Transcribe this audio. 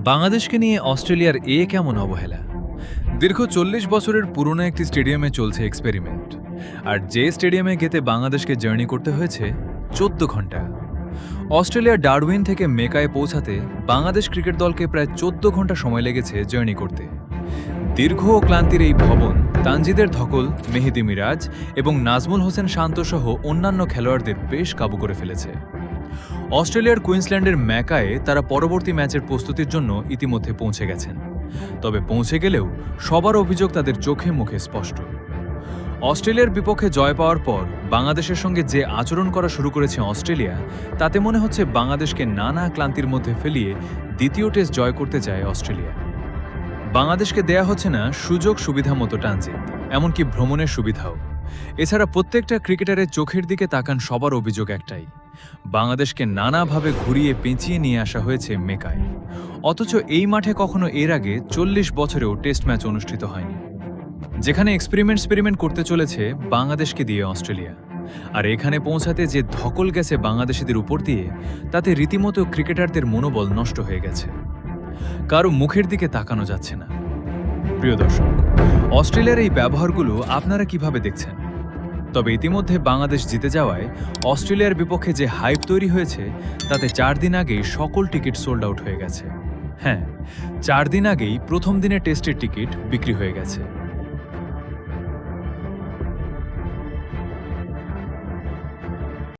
বাংলাদেশকে নিয়ে অস্ট্রেলিয়ার কেমন অবহেলা। দীর্ঘ ৪০ বছরের পুরনো একটি স্টেডিয়ামে চলছে এক্সপেরিমেন্ট, আর যে স্টেডিয়ামে গেতে বাংলাদেশকে জার্নি করতে হয়েছে ১৪ ঘন্টা। অস্ট্রেলিয়ার ডারউইন থেকে মেকায় পৌঁছাতে বাংলাদেশ ক্রিকেট দলকে প্রায় ১৪ ঘন্টা সময় লেগেছে জার্নি করতে। দীর্ঘ ও ক্লান্তির এই ভবন তানজিদের ধকল, মেহেদি মিরাজ এবং নাজমুল হোসেন শান্ত সহ অন্যান্য খেলোয়াড়দের বেশ কাবু করে ফেলেছে। অস্ট্রেলিয়ার কুইন্সল্যান্ডের ম্যাকায়ে তারা পরবর্তী ম্যাচের প্রস্তুতির জন্য ইতিমধ্যে পৌঁছে গেছেন। তবে পৌঁছে গেলেও সবার অভিযোগ তাদের চোখে মুখে স্পষ্ট। অস্ট্রেলিয়ার বিপক্ষে জয় পাওয়ার পর বাংলাদেশের সঙ্গে যে আচরণ করা শুরু করেছে অস্ট্রেলিয়া, তাতে মনে হচ্ছে বাংলাদেশকে নানা ক্লান্তির মধ্যে ফেলিয়ে দ্বিতীয় টেস্ট জয় করতে চায় অস্ট্রেলিয়া। বাংলাদেশকে দেয়া হচ্ছে না সুযোগ সুবিধা মতো ট্রানজিট, এমনকি ভ্রমণের সুবিধাও। এছাড়া প্রত্যেকটা ক্রিকেটারের চোখের দিকে তাকান সবার অভিযোগ একটাই, বাংলাদেশকে নানাভাবে ঘুরিয়ে পেঁচিয়ে নিয়ে আসা হয়েছে মেকায়। অথচ এই মাঠে কখনো এর আগে ৪০ বছরেও টেস্ট ম্যাচ অনুষ্ঠিত হয়নি। যেখানে এক্সপেরিমেন্ট করতে চলেছে বাংলাদেশকে দিয়ে অস্ট্রেলিয়া, আর এখানে পৌঁছাতে যে ধকল গেছে বাংলাদেশিদের উপর দিয়ে, তাতে রীতিমতো ক্রিকেটারদের মনোবল নষ্ট হয়ে গেছে। কারো মুখের দিকে তাকানো যাচ্ছে না। প্রিয় দর্শক, অস্ট্রেলিয়ার এই ব্যবহারগুলো আপনারা কিভাবে দেখছেন? তবে ইতিমধ্যে বাংলাদেশ জিতে যাওয়ায় অস্ট্রেলিয়ার বিপক্ষে যে হাইপ তৈরি হয়েছে, তাতে ৪ দিন আগেই সকল টিকিট সোল্ড আউট হয়ে গেছে। হ্যাঁ, ৪ দিন আগেই প্রথম দিনের টেস্টের টিকিট বিক্রি হয়ে গেছে।